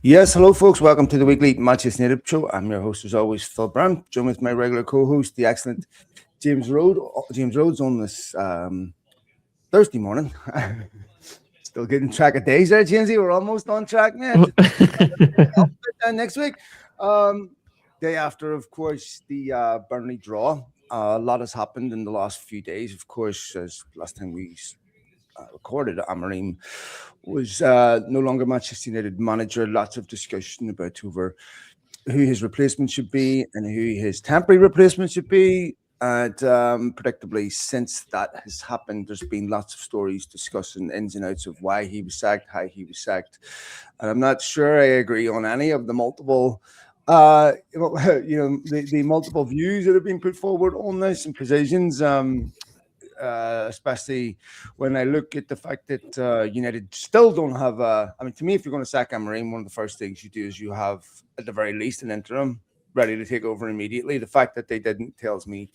Yes, hello, folks. Welcome to the weekly Manchester United show. I'm your host, as always, Phil Brown. Joined with my regular co-host, the excellent James Rhodes. James Rhodes on this Thursday morning. Still getting track of days there, Jamesy. We're almost on track, man. Next week, um, day after, of course, the Burnley draw. A lot has happened in the last few days. Of course, as last time we recorded, Amarim was no longer Manchester United manager. Lots of discussion about who his replacement should be and who his temporary replacement should be. And predictably, since that has happened, there's been lots of stories discussing ins and outs of why he was sacked, how he was sacked. And I'm not sure I agree on any of the multiple the multiple views that have been put forward on this and positions. Especially when I look at the fact that United still don't have I mean, to me, if you're going to sack Amarim, one of the first things you do is you have, at the very least, an interim ready to take over immediately. The fact that they didn't tells me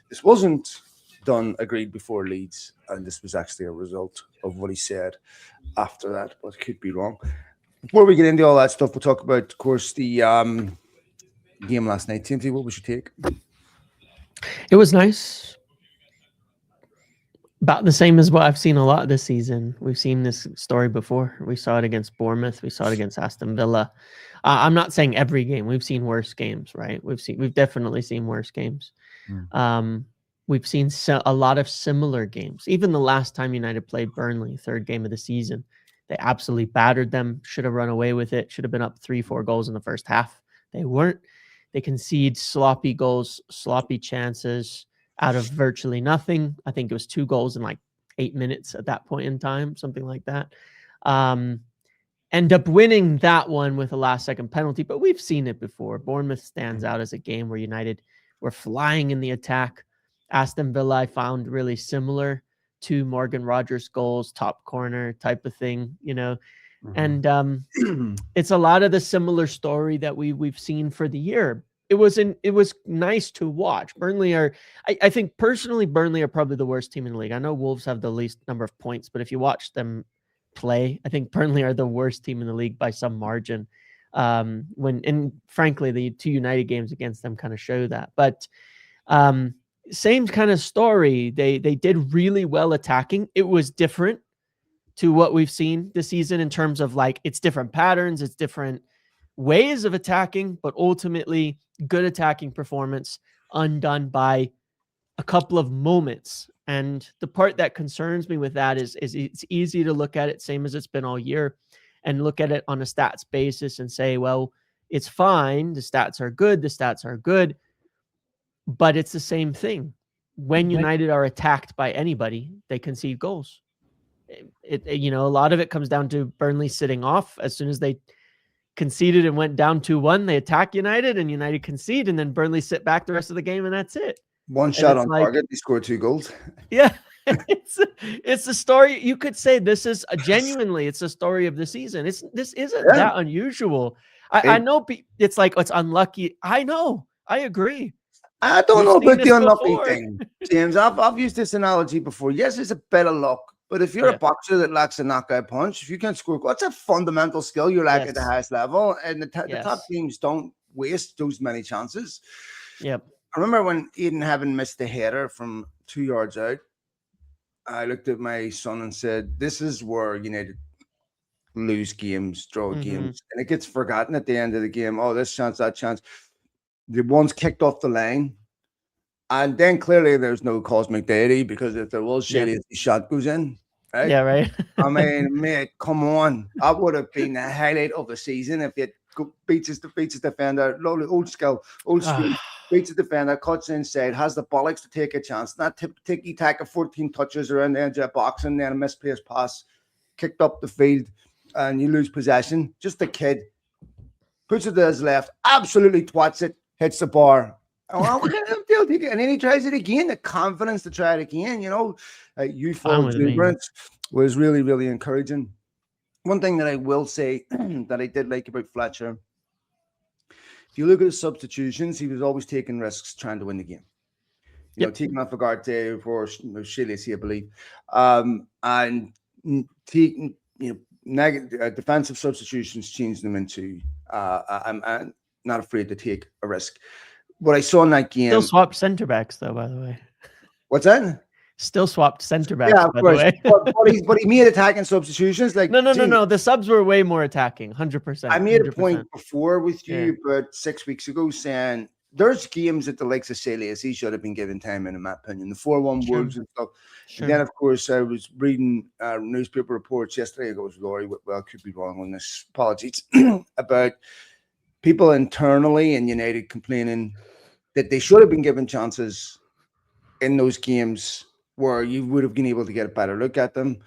this wasn't done, agreed before Leeds, and this was actually a result of what he said after that, but it could be wrong. Before we get into all that stuff, we'll talk about, of course, the game last night. Timothy, what was your take? It was nice. About the same as what I've seen a lot this season. We've seen this story before. We saw it against Bournemouth. We saw it against Aston Villa. I'm not saying every game. We've seen worse games, right? We've definitely seen worse games. We've seen a lot of similar games. Even the last time United played Burnley, third game of the season, they absolutely battered them. Should have run away with it. Should have been up 3-4 goals in the first half. They weren't. They concede sloppy goals, sloppy chances out of virtually nothing. I think it was 2 goals in like 8 minutes at that point in time, something like that. End up winning that one with a last-second penalty, but we've seen it before. Bournemouth stands out as a game where United were flying in the attack. Aston Villa I found really similar to Morgan Rogers' goals, top corner type of thing, And it's a lot of the similar story that we've seen for the year. It was nice to watch. Burnley I think personally, Burnley are probably the worst team in the league. I know Wolves have the least number of points, but if you watch them play, I think Burnley are the worst team in the league by some margin. And frankly, the 2 United games against them kind of show that. But same kind of story. They did really well attacking. It was different to what we've seen this season in terms of it's different patterns, it's different ways of attacking, but ultimately good attacking performance undone by a couple of moments. And the part that concerns me with that is it's easy to look at it, same as it's been all year, and look at it on a stats basis and say, well, it's fine. The stats are good, but it's the same thing. When United are attacked by anybody, they concede goals. A lot of it comes down to Burnley sitting off. As soon as they conceded and went down 2-1, they attack United and United concede, and then Burnley sit back the rest of the game, and that's it. One shot on target, they scored 2 goals. Yeah, it's a story. You could say this is genuinely, it's a story of the season. This isn't that unusual. I know it's it's unlucky. I know. I agree. I don't know about the unlucky thing, James. I've used this analogy before. Yes, it's a bit of luck. But if you're a boxer that lacks a knockout punch, if you can't score, what's a fundamental skill you lack at the highest level? And the top teams don't waste those many chances. Yep. I remember when Eden Heaven missed the header from 2 yards out, I looked at my son and said, this is where United lose games, draw games. And it gets forgotten at the end of the game. Oh, this chance, that chance. The one's kicked off the line. And then clearly there's no cosmic deity, because if there was, the shot goes in. Right? Yeah, right. I mean, mate, come on. That would have been the highlight of the season if it beats his defender. Old school, beats his defender, cuts inside, has the bollocks to take a chance. Not ticky-tack of 14 touches around the edge of the box, and then a misplaced pass, kicked up the field, and you lose possession. Just a kid. Puts it to his left, absolutely twats it, hits the bar. Oh, and then he tries it again. The confidence to try it again, youthful exuberance was really, really encouraging. One thing that I will say that I did like about Fletcher, if you look at his substitutions, he was always taking risks trying to win the game. Taking off Ugarte for Shillis, I believe, and taking, defensive substitutions changed them into. I'm not afraid to take a risk. What I saw in that game. Still swapped center backs, though. By the way, what's that? Still swapped center backs. Yeah, of by course. the way. but he made attacking substitutions. Like no. The subs were way more attacking. 100%. I made a point before with you about 6 weeks ago saying there's games that the likes of Celius, he should have been given time in my opinion. The 4-1 Wolves and stuff. Sure. And then, of course, I was reading newspaper reports yesterday. It goes, Laurie, well, I could be wrong on this. Apologies. About people internally in United complaining that they should have been given chances in those games where you would have been able to get a better look at them.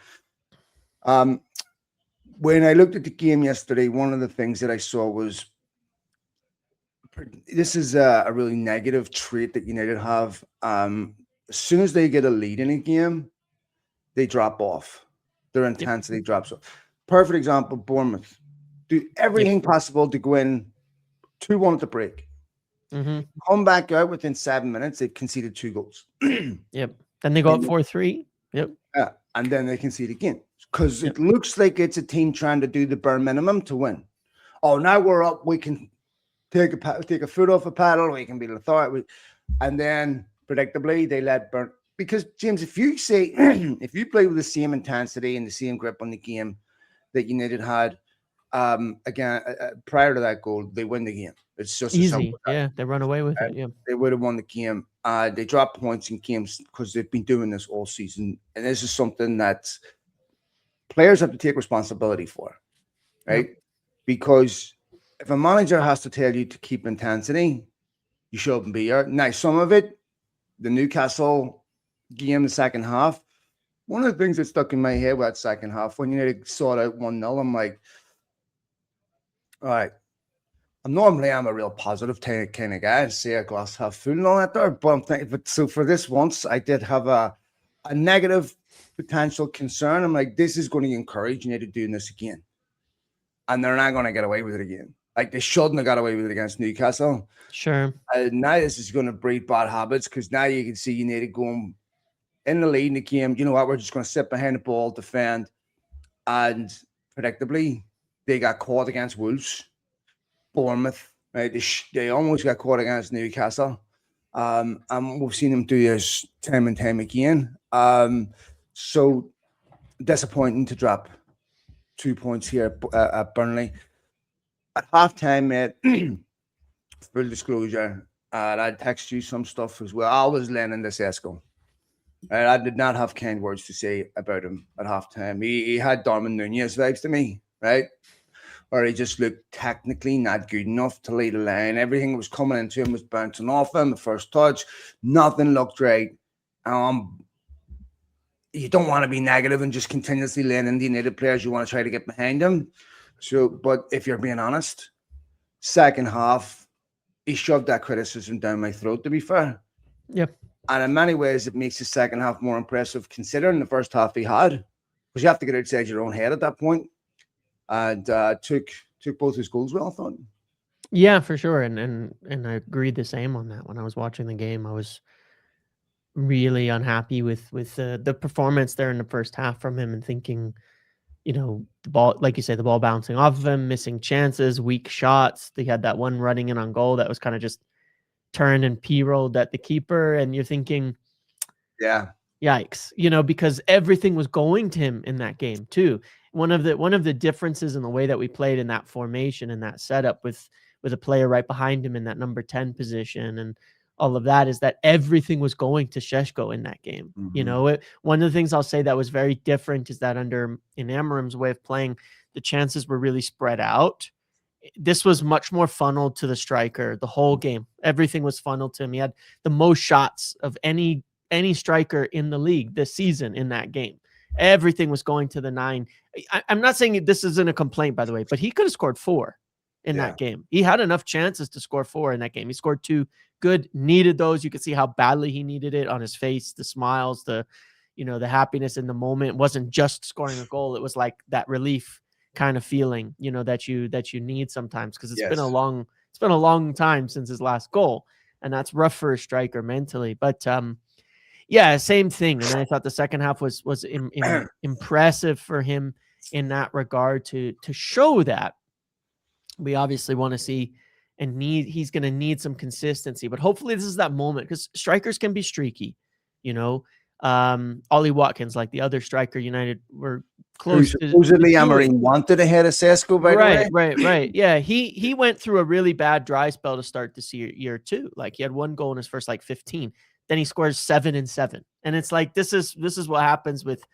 When I looked at the game yesterday, one of the things that I saw was this is a really negative trait that United have. As soon as they get a lead in a game, they drop off. Their intensity drops off. Perfect example, Bournemouth. Do everything possible to go in 2-1 at the break. Mm-hmm. Come back out within 7 minutes, they've conceded 2 goals. Yep. Then they go up 4-3. Yep. Yeah. And then they concede again. Because it looks like it's a team trying to do the bare minimum to win. Oh, now we're up. We can take a foot off a paddle. We can be lethargic. And then, predictably, they let Burn. Because, James, if you say, if you play with the same intensity and the same grip on the game that United had, again, prior to that goal, they win the game. It's just easy. Yeah, they run away with it. Yeah, they would have won the game. They drop points in games because they've been doing this all season. And this is something that players have to take responsibility for, right? Yep. Because if a manager has to tell you to keep intensity, you shouldn't be there. Now, some of it, the Newcastle game, the second half, one of the things that stuck in my head with that second half, when you saw it out 1-0, I'm like, all right, I'm a real positive kind of guy. I say a glass half full and all that there, but I'm thinking, so for this once, I did have a negative potential concern. I'm like, this is going to encourage United doing this again. And they're not going to get away with it again. Like, they shouldn't have got away with it against Newcastle. Sure. Now this is going to breed bad habits because now you can see United going in the lead in the game. You know what? We're just going to sit behind the ball, defend. And predictably, they got caught against Wolves, Bournemouth. Right? They almost got caught against Newcastle. And we've seen them do this time and time again. So disappointing to drop 2 points here at Burnley. At halftime, mate, full disclosure, I'd text you some stuff as well. I was Lennon Desesco. Right? I did not have kind words to say about him at halftime. He had Darwin Nunez vibes to me, right? Or he just looked technically not good enough to lead a line. Everything that was coming into him was bouncing off him. The first touch, nothing looked right. You don't want to be negative and just continuously laying in the United players. You want to try to get behind them. So, but if you're being honest, second half, he shoved that criticism down my throat, to be fair. Yep. And in many ways, it makes the second half more impressive considering the first half he had. Because you have to get outside your own head at that point. And took both his goals well, I thought. Yeah, for sure. And I agreed the same on that. When I was watching the game, I was really unhappy with the performance there in the first half from him and thinking, you know, the ball, like you say, the ball bouncing off of him, missing chances, weak shots. They had that one running in on goal that was kind of just turned and P-rolled at the keeper. And you're thinking, yeah, yikes, you know, because everything was going to him in that game too. One of the differences in the way that we played in that formation and that setup with a player right behind him in that number 10 position and all of that is that everything was going to Šeško in that game. Mm-hmm. You know, one of the things I'll say that was very different is that in Amorim's way of playing, the chances were really spread out. This was much more funneled to the striker the whole game. Everything was funneled to him. He had the most shots of any striker in the league this season in that game. Everything was going to the 9. I'm not saying this isn't a complaint, by the way, but he could have scored 4 in that game. He had enough chances to score 4 in that game. He scored 2 good, needed those. You could see how badly he needed it on his face, the smiles, the happiness in the moment. It wasn't just scoring a goal. It was like that relief kind of feeling, you know, that you need sometimes because it's been a long time since his last goal. And that's rough for a striker mentally. But yeah, same thing. And I thought the second half was impressive for him. in that regard to show that. We obviously want to see he's going to need some consistency, but hopefully this is that moment, because strikers can be streaky, Ollie Watkins, like the other striker United were close to. Supposedly Amorim wanted ahead of Sesko, by the way. Right. Yeah, he went through a really bad dry spell to start this year too. Like, he had one goal in his first 15. Then he scores 7 and 7, and it's like this is what happens with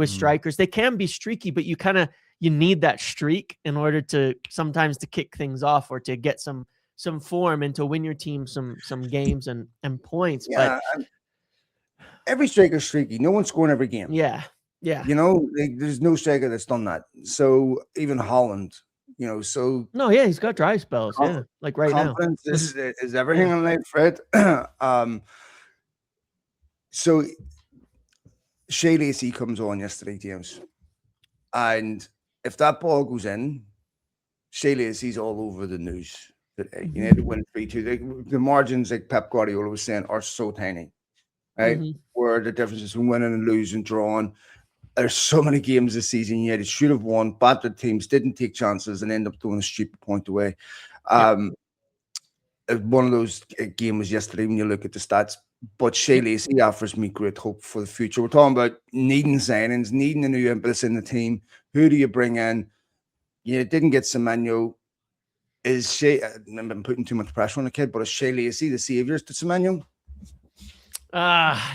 strikers. They can be streaky, but you need that streak in order to sometimes to kick things off or to get some form and to win your team some games and points. Yeah, but every striker's streaky. No one's scoring every game. Yeah. There's no striker that's done that. So even Holland, no, yeah, he's got dry spells. Yeah, like right now. Confidence is everything in life, Fred. So Shea Lacey comes on yesterday, James, and if that ball goes in, Shea Lacey's all over the news today. United win 3-2. The margins, like Pep Guardiola was saying, are so tiny, right? Mm-hmm. Where the differences between winning and losing, drawing. There's so many games this season. United should have won, battered teams, didn't take chances, and end up throwing a stupid point away. One of those games yesterday when you look at the stats. But Shea Lacey offers me great hope for the future. We're talking about needing signings, needing a new impetus in the team. Who do you bring in? You didn't get Semenyo. Is Shea? I've been putting too much pressure on the kid, but is Shea Lacey the saviors to Semenyo?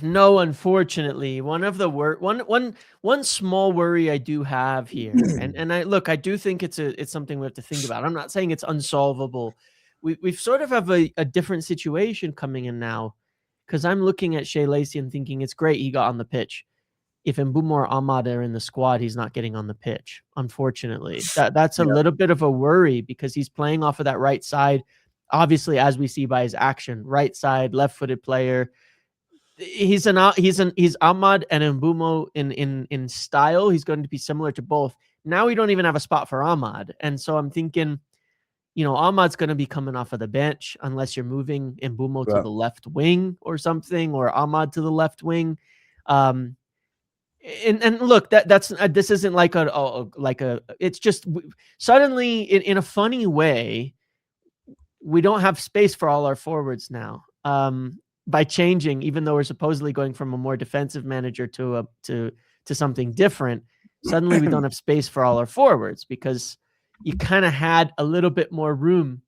No, unfortunately. One small worry I do have here, and I do think it's something we have to think about. I'm not saying it's unsolvable. We've sort of have a different situation coming in now, because I'm looking at Shea Lacey and thinking it's great he got on the pitch. If Mbeumo or Ahmad are in the squad, he's not getting on the pitch, unfortunately. That's a little bit of a worry, because he's playing off of that right side. Obviously, as we see by his action, right side, left-footed player. He's Ahmad and Mbeumo in style. He's going to be similar to both. Now we don't even have a spot for Ahmad. And so I'm thinking, Ahmad's going to be coming off of the bench unless you're moving Mbeumo to the left wing or something, or Ahmad to the left wing. And look, this isn't like it's just suddenly in a funny way, we don't have space for all our forwards now. By changing, even though we're supposedly going from a more defensive manager to something different, suddenly we don't have space for all our forwards, because you kind of had a little bit more room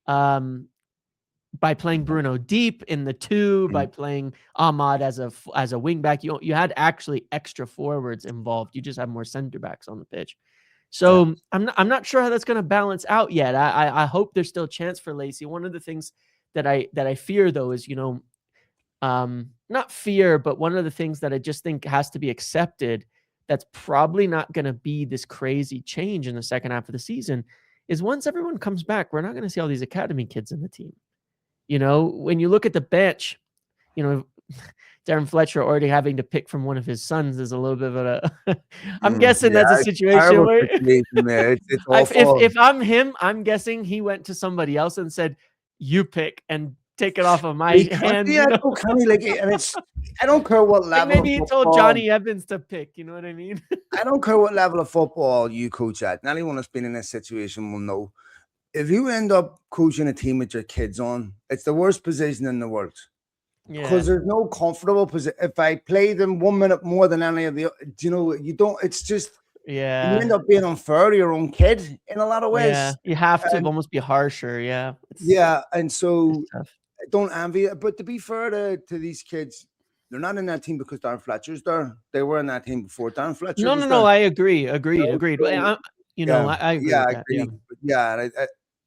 by playing Bruno deep in the 2, by playing Ahmad as a wing back. You had actually extra forwards involved. You just have more center backs on the pitch. So I'm not sure how that's going to balance out yet. I hope there's still a chance for Lacey. One of the things that I fear, though, is not fear, but one of the things that I just think has to be accepted, that's probably not going to be this crazy change in the second half of the season, is once everyone comes back, we're not going to see all these academy kids in the team. When you look at the bench, Darren Fletcher already having to pick from one of his sons is a little bit of a. I'm guessing that's a situation where if I'm him, I'm guessing he went to somebody else and said, "You pick and take it off of my hand." Yeah, I don't care what level. Maybe he told Johnny Evans to pick. You know what I mean? I don't care what level of football you coach at. Anyone that's been in this situation will know. If you end up coaching a team with your kids on, it's the worst position in the world. Because there's no comfortable position. If I play them 1 minute more than any of the, you don't. It's just you end up being unfair to your own kid in a lot of ways. Yeah, you have to almost be harsher. Yeah. And so I don't envy it. But to be fair to these kids, they're not in that team because Darren Fletcher's there. They were in that team before Darren Fletcher. No. I agree. Agreed. I agree. I agree. I agree. Yeah.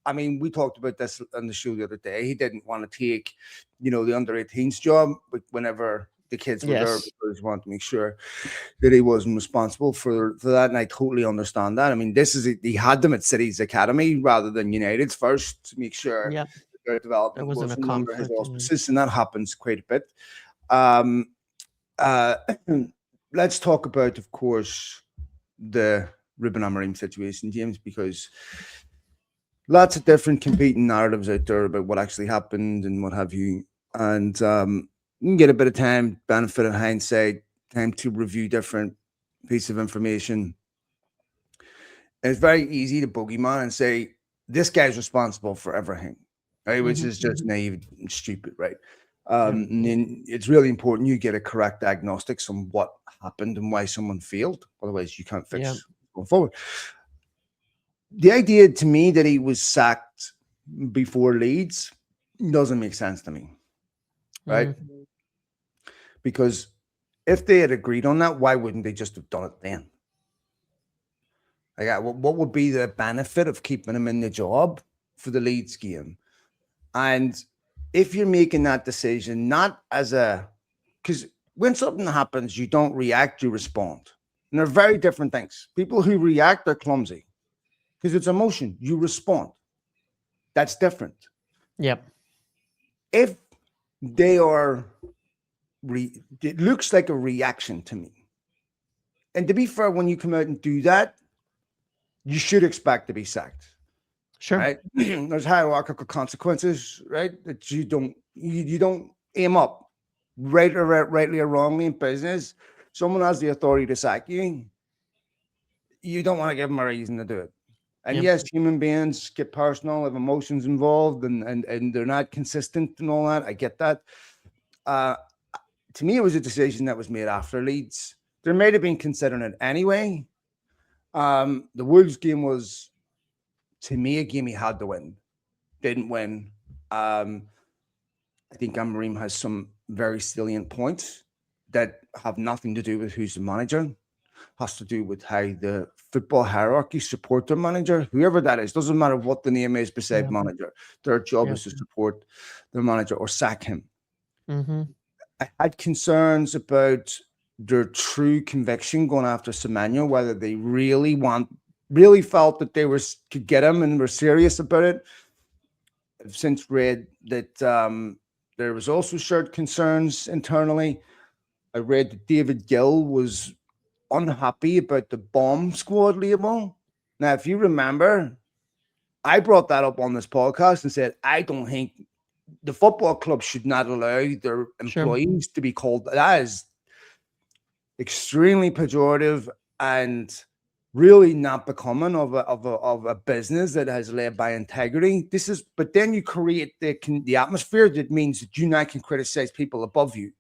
I mean, we talked about this on the show the other day. He didn't want to take, the under-18s job, but whenever the kids were there, because he wanted to make sure that he wasn't responsible for that, and I totally understand that. I mean, he had them at City's academy rather than United's first to make sure their development wasn't under his auspices, and that happens quite a bit. Let's talk about, of course, the Ruben Amorim situation, James, because lots of different competing narratives out there about what actually happened and what have you. And you can get a bit of time, benefit of hindsight, time to review different pieces of information. And it's very easy to boogeyman and say, this guy's responsible for everything, right? Which is just naive and stupid, right? And then it's really important you get a correct diagnostics on what happened and why someone failed. Otherwise, you can't fix going forward. The idea to me that he was sacked before Leeds doesn't make sense to me, right? Because if they had agreed on that, why wouldn't they just have done it then? Like, what would be the benefit of keeping him in the job for the Leeds game? And if you're making that decision, not as because when something happens, you don't react, you respond. And they're very different things. People who react are clumsy because it's emotion. You respond. That's different. Yep. If they are, it looks like a reaction to me. And to be fair, when you come out and do that, you should expect to be sacked. Sure. Right? There's hierarchical consequences, right? That you don't aim up, rightly or wrongly in business. Someone has the authority to sack you. You don't want to give them a reason to do it. And yes, human beings get personal, have emotions involved, and they're not consistent and all that. I get that. To me, it was a decision that was made after Leeds. There might have been considering it anyway. The Wolves game was, to me, a game he had to win. Didn't win. I think Amorim has some very salient points that have nothing to do with who's the manager. Has to do with how the football hierarchy support their manager, whoever that is. Doesn't matter what the name is beside manager. Their job is to support their manager or sack him. I had concerns about their true conviction going after Semenyo, whether they really felt that they could get him and were serious about it. I've since read that there was also shared concerns internally. I read that David Gill was unhappy about the bomb squad label. Now, if you remember, I brought that up on this podcast and said, I don't think the football club should not allow their employees to be called. That is extremely pejorative and really not becoming of a business that has led by integrity. But then you create the atmosphere that means that you now can criticize people above you.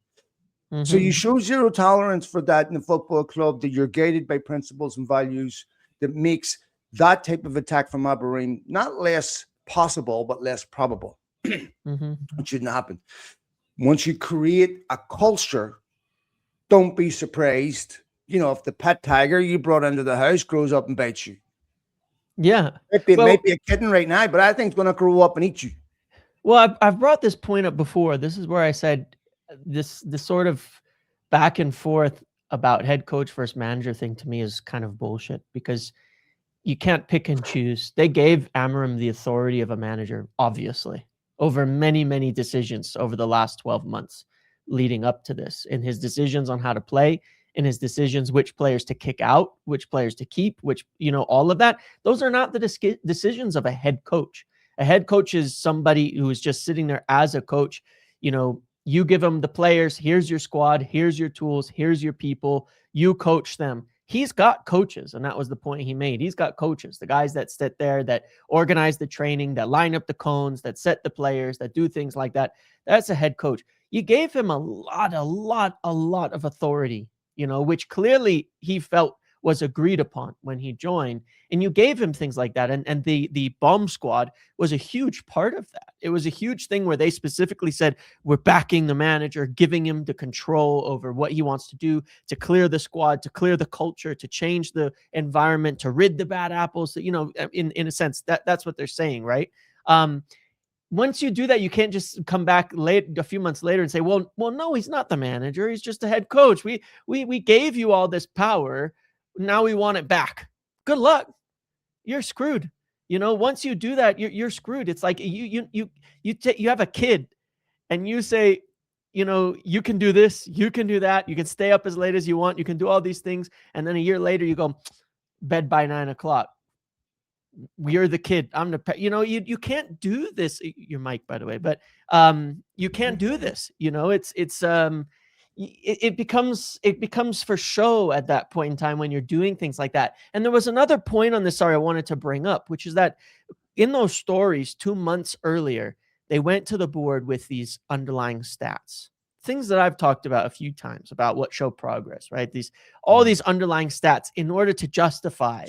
So you show zero tolerance for that in the football club, that you're guided by principles and values that makes that type of attack from Amorim not less possible, but less probable. It shouldn't happen. Once you create a culture, don't be surprised, if the pet tiger you brought into the house grows up and bites you. Yeah. It might be a kitten right now, but I think it's going to grow up and eat you. Well, I've brought this point up before. This is where I said this sort of back and forth about head coach versus manager thing to me is kind of bullshit, because you can't pick and choose. They gave Amorim the authority of a manager, obviously, over many, many decisions over the last 12 months leading up to this, in his decisions on how to play, in his decisions which players to kick out, which players to keep, which, all of that. Those are not the decisions of a head coach. A head coach is somebody who is just sitting there as a coach. You give them the players, here's your squad, here's your tools, here's your people, you coach them. He's got coaches, and that was the point he made. He's got coaches, the guys that sit there, that organize the training, that line up the cones, that set the players, that do things like that. That's a head coach. You gave him a lot of authority, which clearly he felt was agreed upon when he joined, and you gave him things like that. And the bomb squad was a huge part of that. It was a huge thing where they specifically said, we're backing the manager, giving him the control over what he wants to do, to clear the squad, to clear the culture, to change the environment, to rid the bad apples. In a sense, that's what they're saying, right? Once you do that, you can't just come back a few months later and say, well, no, he's not the manager. He's just a head coach. We gave you all this power. Now we want it back. Good luck. You're screwed. Once you do that, you're screwed. It's like you have a kid and you say, you can do this, you can do that, you can stay up as late as you want, you can do all these things, and then a year later you go bed by 9:00. You're the kid. I'm the pet. You can't do this. Your mic, by the way, but you can't do this. it becomes for show at that point in time when you're doing things like that. And there was another point on this, sorry, I wanted to bring up, which is that in those stories 2 months earlier, they went to the board with these underlying stats, things that I've talked about a few times about what show progress, right? All these underlying stats in order to justify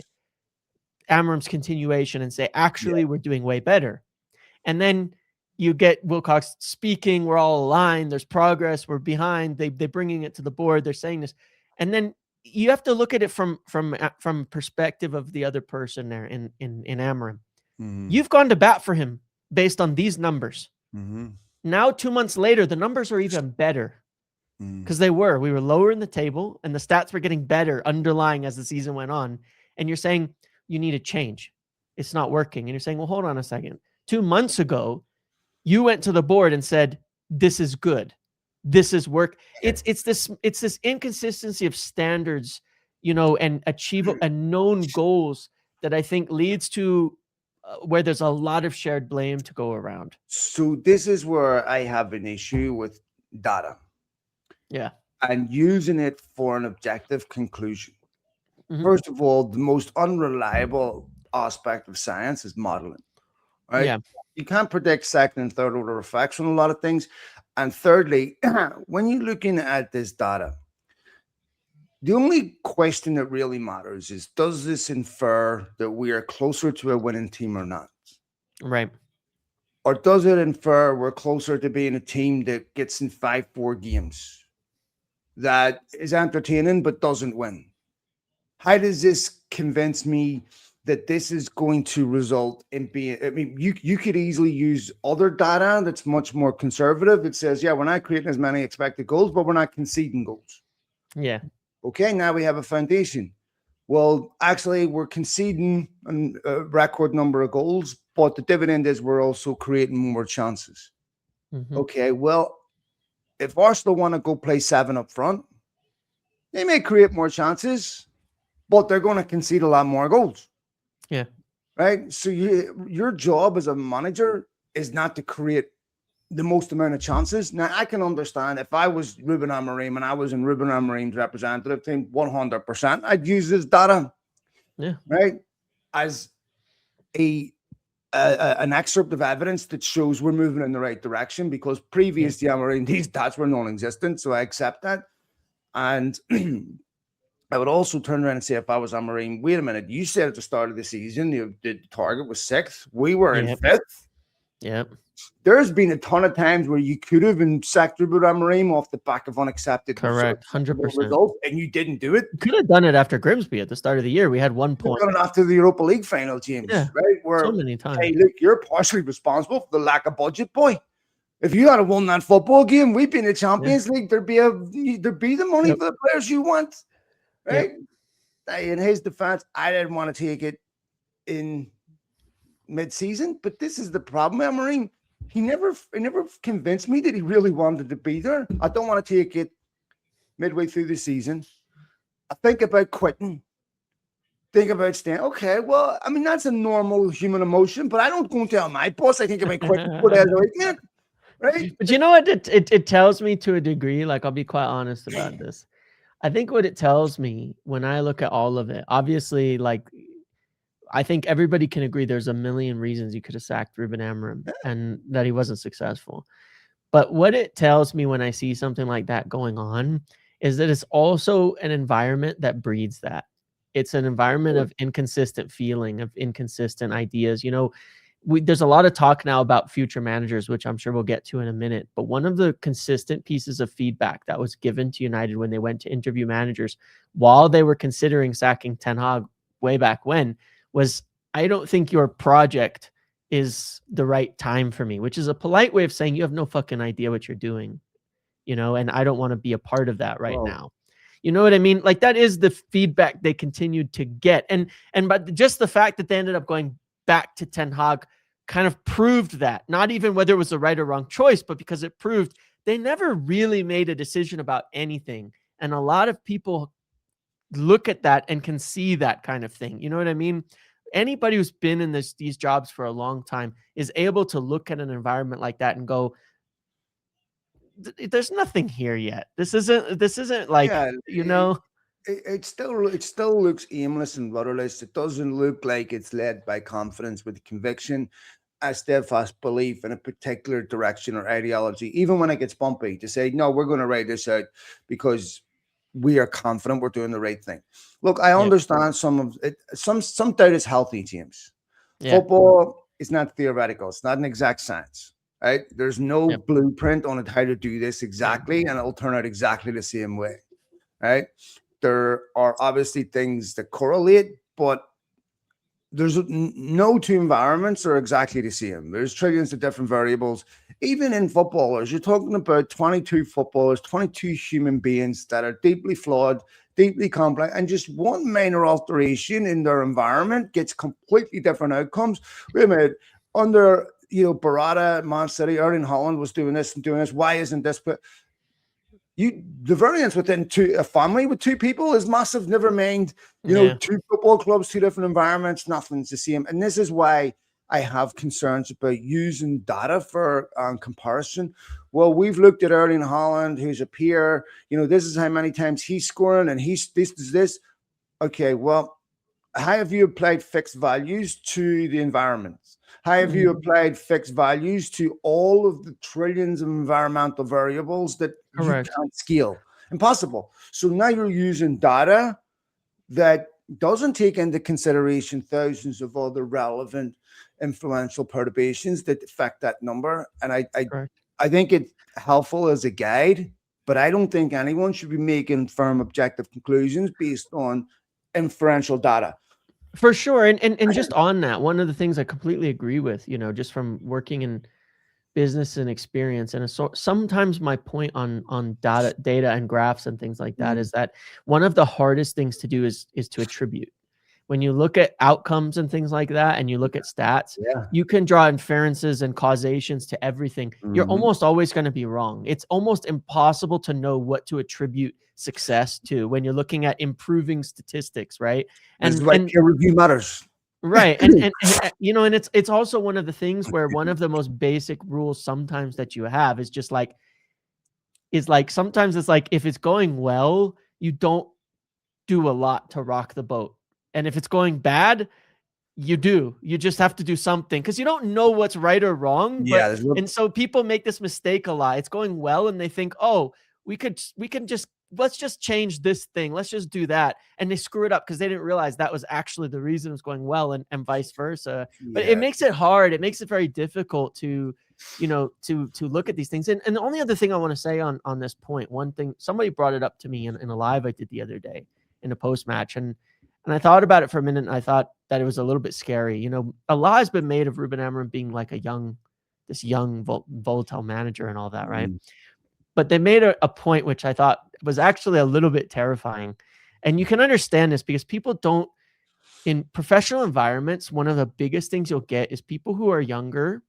Amram's continuation and say, actually, we're doing way better. And then you get Wilcox speaking, we're all aligned, there's progress, we're behind, they're bringing it to the board, they're saying this. And then you have to look at it from perspective of the other person there in Amram. Mm-hmm. You've gone to bat for him based on these numbers. Mm-hmm. Now, 2 months later, the numbers are even better because we were lower in the table and the stats were getting better underlying as the season went on. And you're saying you need a change. It's not working. And you're saying, well, hold on a second. 2 months ago, you went to the board and said, this is good. This is work. It's this inconsistency of standards, and achievable and known goals that I think leads to where there's a lot of shared blame to go around. So this is where I have an issue with data. Yeah. And using it for an objective conclusion. Mm-hmm. First of all, the most unreliable aspect of science is modeling. Right? Yeah. You can't predict second and third order effects on a lot of things. And thirdly, when you're looking at this data, the only question that really matters is, does this infer that we are closer to a winning team or not? Right. Or does it infer we're closer to being a team that gets in 5-4 games, that is entertaining but doesn't win? How does this convince me that this is going to result in being, I mean, you could easily use other data that's much more conservative. It says, yeah, we're not creating as many expected goals, but we're not conceding goals. Yeah. Okay, now we have a foundation. Well, actually, we're conceding a record number of goals, but the dividend is we're also creating more chances. Mm-hmm. Okay, well, if Arsenal want to go play 7 up front, they may create more chances, but they're going to concede a lot more goals. Yeah. Right. So your job as a manager is not to create the most amount of chances. Now, I can understand if I was Ruben Amorim and I was in Ruben Amorim's representative team, 100%, I'd use this data. Yeah. Right. As an excerpt of evidence that shows we're moving in the right direction, because previous to Amorim, these stats were non-existent. So I accept that. And I would also turn around and say, if I was Amorim, wait a minute, you said at the start of the season the target was 6th. We were in 5th. Yep. There's been a ton of times where you could have been sacked Ruben Amorim off the back of unaccepted correct 100% results, and you didn't do it. You could have done it after Grimsby at the start of the year. We had 1 point. Done it after the Europa League final, James. Yeah, right? Where, so many times. Hey, look, you're partially responsible for the lack of budget, boy. If you had won that football game, we'd be in the Champions League. There'd be the money for the players you want, right? Yep. In his defense, I didn't want to take it in mid-season, but this is the problem, Amorim. He never convinced me that he really wanted to be there. I don't want to take it midway through the season. I think about quitting. Think about staying. Okay, well, I mean, that's a normal human emotion, but I don't go and tell my boss I think about quitting. Right? But you know what it tells me to a degree? Like, I'll be quite honest about this. I think what it tells me when I look at all of it, obviously, like, I think everybody can agree there's a million reasons you could have sacked Ruben Amorim and that he wasn't successful. But what it tells me when I see something like that going on is that it's also an environment that breeds that. It's an environment of inconsistent feeling, of inconsistent ideas. You know, there's a lot of talk now about future managers, which I'm sure we'll get to in a minute. But one of the consistent pieces of feedback that was given to United when they went to interview managers while they were considering sacking Ten Hag way back when was, I don't think your project is the right time for me, which is a polite way of saying you have no fucking idea what you're doing, you know, and I don't want to be a part of that right now. You know what I mean? Like, that is the feedback they continued to get. But just the fact that they ended up going back to Ten Hag kind of proved that, not even whether it was the right or wrong choice, but because it proved they never really made a decision about anything. And a lot of people look at that and can see that kind of thing. You know what I mean? Anybody who's been in these jobs for a long time is able to look at an environment like that and go, there's nothing here yet. This isn't like, Yeah, you know. it still looks aimless and rudderless. It doesn't look like it's led by confidence with conviction, a steadfast belief in a particular direction or ideology. Even when it gets bumpy, to say no, we're going to ride this out because we are confident we're doing the right thing. Look, I Yeah, understand some of it. Some doubt is healthy, James. yeah, Football is not theoretical. It's not an exact science. Right? There's no yep, blueprint on it how to do this exactly, and it'll turn out exactly the same way. Right? There are obviously things that correlate, but there's no two environments are exactly the same. There's trillions of different variables. Even in footballers, you're talking about 22 footballers, 22 human beings that are deeply flawed, deeply complex, and just one minor alteration in their environment gets completely different outcomes. Wait a minute, under Barada, Man City, Erling Haaland was doing this and doing this. Why isn't this? But the variance within a family with two people is massive. Never mind, yeah. two football clubs, two different environments, nothing's the same. And this is why I have concerns about using data for comparison. Well, we've looked at Erling Haaland, who's a peer. This is how many times he's scoring, and this is this. Okay, well, how have you applied fixed values to the environment? How have you applied fixed values to all of the trillions of environmental variables that you Correct. can't scale? Impossible. So now you're using data that doesn't take into consideration thousands of other relevant influential perturbations that affect that number. And I think it's helpful as a guide, but I don't think anyone should be making firm objective conclusions based on inferential data. For sure. And just on that, one of the things I completely agree with, just from working in business and experience, and so sometimes my point on data and graphs and things like that is that one of the hardest things to do is to attribute. When you look at outcomes and things like that, and you look at stats, you can draw inferences and causations to everything. You're almost always going to be wrong. It's almost impossible to know what to attribute success to when you're looking at improving statistics, right? And why peer review matters. Right. And it's also one of the things where one of the most basic rules sometimes that you have is just like, sometimes it's like, if it's going well, you don't do a lot to rock the boat. And if it's going bad, you just have to do something because you don't know what's right or wrong. And so people make this mistake a lot. It's going well and they think, oh, we can just, let's just change this thing. Let's just do that. And they screw it up because they didn't realize that was actually the reason it was going well, and vice versa. But it makes it hard. It makes it very difficult to look at these things. And the only other thing I want to say on this point, one thing, somebody brought it up to me in a live I did the other day in a post match. And I thought about it for a minute, and I thought that it was a little bit scary. A lot has been made of Ruben Amorim being like this young volatile manager and all that, right? But they made a point which I thought was actually a little bit terrifying. And you can understand this because people don't, in professional environments, one of the biggest things you'll get is people who are younger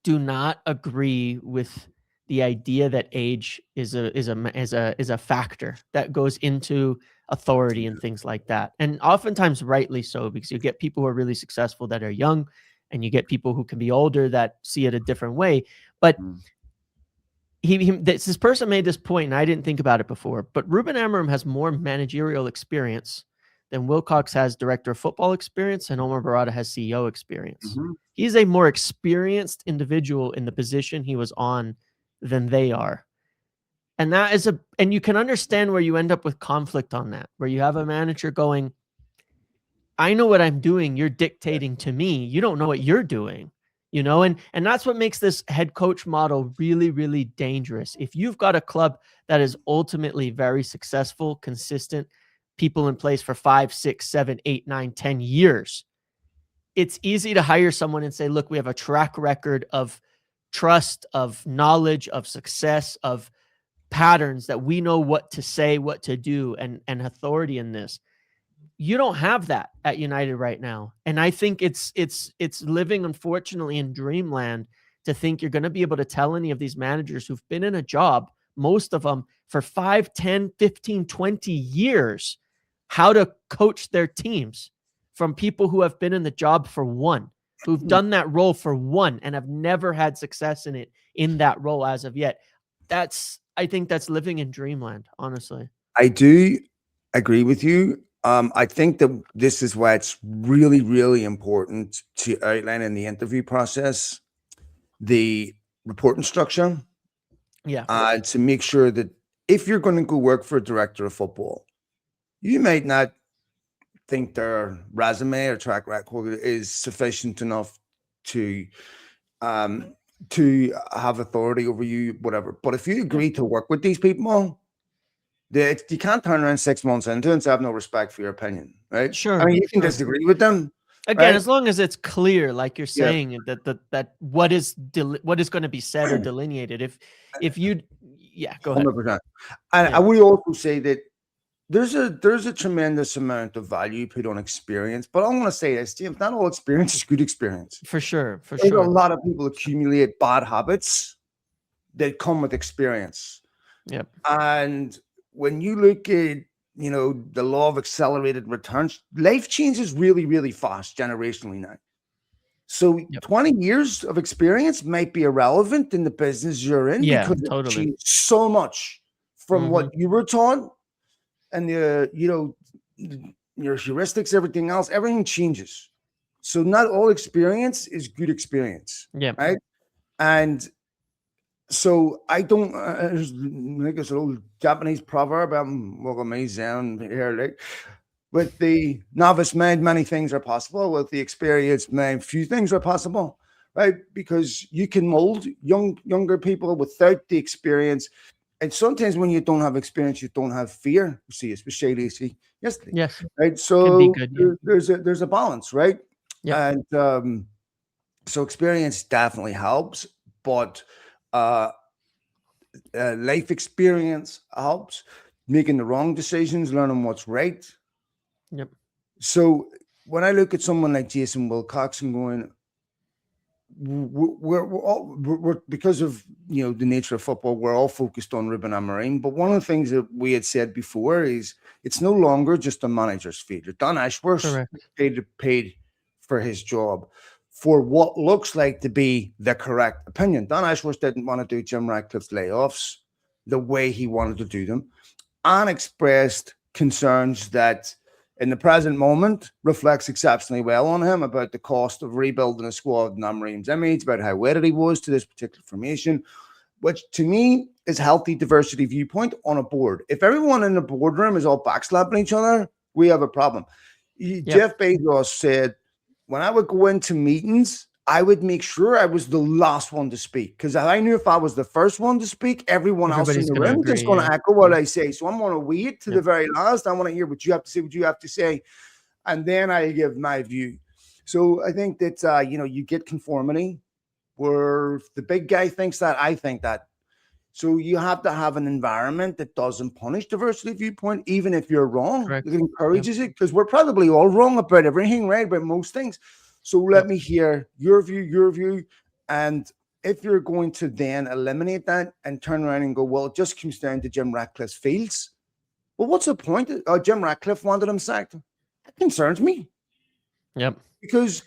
do not agree with the idea that age is a factor that goes into authority and things like that. And oftentimes rightly so, because you get people who are really successful that are young, and you get people who can be older that see it a different way. But this person made this point, and I didn't think about it before, but Ruben Amorim has more managerial experience than Wilcox has director of football experience, and Omar Barada has CEO experience. He's a more experienced individual in the position he was on than they are. And that is and you can understand where you end up with conflict on that, where you have a manager going, I know what I'm doing. You're dictating to me. You don't know what you're doing, and that's what makes this head coach model really, really dangerous. If you've got a club that is ultimately very successful, consistent, people in place for 5, 6, 7, 8, 9, 10 years, it's easy to hire someone and say, look, we have a track record of trust, of knowledge, of success, of patterns that we know what to say, what to do, and authority in this. You don't have that at United right now. And I think it's living, unfortunately, in dreamland to think you're going to be able to tell any of these managers who've been in a job, most of them for 5, 10, 15, 20 years, how to coach their teams from people who have been in the job for one. who've done that role for one and have never had success in that role as of yet. I think that's living in dreamland, honestly. I do agree with you. I think that this is why it's really, really important to outline in the interview process the reporting structure, Yeah. to make sure that if you're going to go work for a director of football, you might not think their resume or track record is sufficient enough to have authority over you, whatever. But if you agree to work with these people, you can't turn around 6 months into it and say, I have no respect for your opinion, right? Sure. I mean, you can disagree with them. Again, right? as long as it's clear, like you're saying, that what is going to be said or delineated. If you, go ahead. 100%. And I would also say that there's a tremendous amount of value put on experience, but I want to say this, James, not all experience is good experience. For sure. There's a lot of people accumulate bad habits that come with experience. Yep. And when you look at, the law of accelerated returns, life changes really, really fast generationally now. So 20 years of experience might be irrelevant in the business you're in because it changed so much from what you were taught and your heuristics, everything changes. So not all experience is good experience. Yeah. Right. And so I don't like it's an old Japanese proverb. With the novice mind, many things are possible. With the experienced mind, few things are possible, right? Because you can mold younger people without the experience. And sometimes when you don't have experience, you don't have fear. You see, especially yesterday. Yes. Right. So there's a balance, right? Yeah. And so experience definitely helps, but life experience helps. Making the wrong decisions, learning what's right. Yep. So when I look at someone like Jason Wilcox and going, we're because of the nature of football, we're all focused on Ruben Amorim. But one of the things that we had said before is it's no longer just a manager's failure. Don Ashworth paid for his job for what looks like to be the correct opinion. Don Ashworth didn't want to do Jim Ratcliffe's layoffs the way he wanted to do them, and expressed concerns that in the present moment reflects exceptionally well on him about the cost of rebuilding a squad in Amorim's image, about how wedded he was to this particular formation, which to me is healthy diversity viewpoint on a board. If everyone in the boardroom is all backslapping each other, we have a problem. Jeff Bezos said, when I would go into meetings, I would make sure I was the last one to speak, because I knew if I was the first one to speak, everyone else in the room is going to echo what I say. So I'm going to wait to the very last. I want to hear what you have to say, and then I give my view. So I think that you get conformity where the big guy thinks that, I think that. So you have to have an environment that doesn't punish diversity viewpoint, even if you're wrong. Correct. It encourages it, because we're probably all wrong about everything, right? About most things. So let me hear your view. And if you're going to then eliminate that and turn around and go, well, it just comes down to Jim Ratcliffe's fields. Well, what's the point? Jim Ratcliffe wanted him sacked. That concerns me. Yep. Because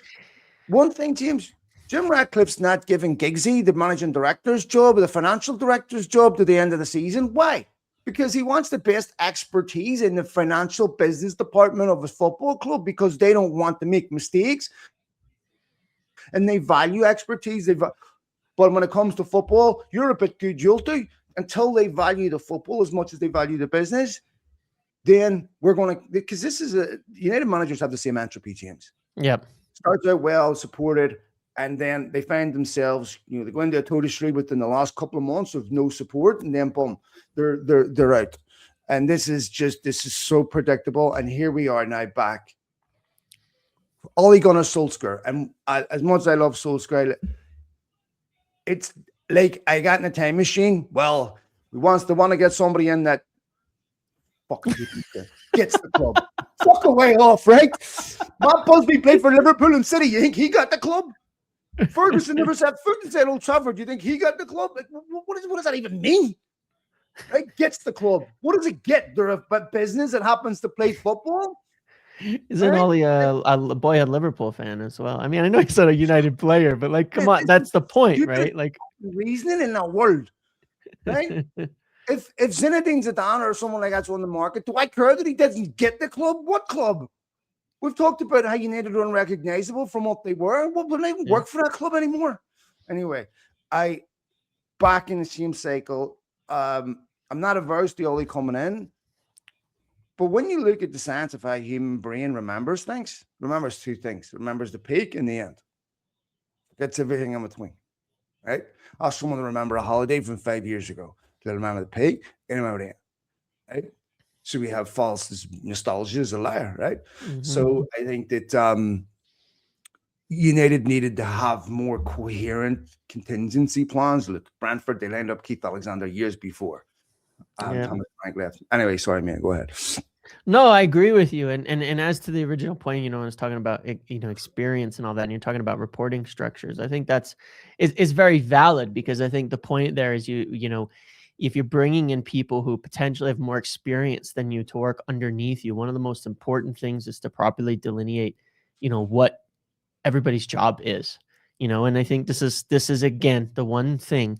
one thing, James, Jim Ratcliffe's not giving Giggsy the managing director's job or the financial director's job to the end of the season. Why? Because he wants the best expertise in the financial business department of his football club, because they don't want to make mistakes and they value expertise. But when it comes to football, you're a bit good, you'll do. Until they value the football as much as they value the business, then we're going to, because this is United managers have the same entropy, James. Yep. Starts out well, supported, and then they find themselves, they go into a total street within the last couple of months of no support, and then boom, they're out. And this is so predictable. And here we are now back. Ole Gunnar Solskjaer. And as much as I love Solskjaer, it's like I got in a time machine. Well, we want to get somebody in that fucking gets the club. Fuck away off, right? Matt Busby played for Liverpool and City. You think he got the club? Ferguson never set foot inside Old Trafford. Do you think he got the club? Like, what does that even mean? Right? Gets the club. What does it get? They're a business that happens to play football. Isn't Ollie a boyhood Liverpool fan as well? I mean, I know he's not a United player, but like, come on, that's the point, right? Like, reasoning in that world, right? If Zinedine Zidane or someone like that's on the market, do I care that he doesn't get the club? What club? We've talked about how United are unrecognizable from what they were. Well, they don't even work for that club anymore. Anyway, back in the same cycle. I'm not averse to Ollie coming in, but when you look at the science of how human brain remembers things, remembers two things. It remembers the peak and the end. Gets everything in between, right? Ask someone to remember a holiday from 5 years ago. They'll remember the peak and remember the end, right? So we have false nostalgia is a liar, right? Mm-hmm. So I think that United needed to have more coherent contingency plans. Look, Brentford, they lined up Keith Alexander years before. Thomas Frank left. Anyway, sorry, man, go ahead. No, I agree with you. And as to the original point, I was talking about, experience and all that, and you're talking about reporting structures. I think is very valid, because I think the point there is if you're bringing in people who potentially have more experience than you to work underneath you, one of the most important things is to properly delineate, what everybody's job is, and I think this is again, the one thing.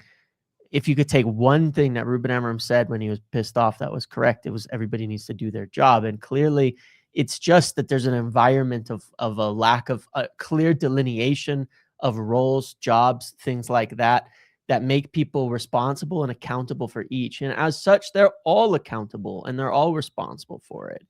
If you could take one thing that Ruben Amorim said when he was pissed off, that was correct. It was everybody needs to do their job. And clearly it's just that there's an environment of a lack of a clear delineation of roles, jobs, things like that make people responsible and accountable for each. And as such, they're all accountable and they're all responsible for it,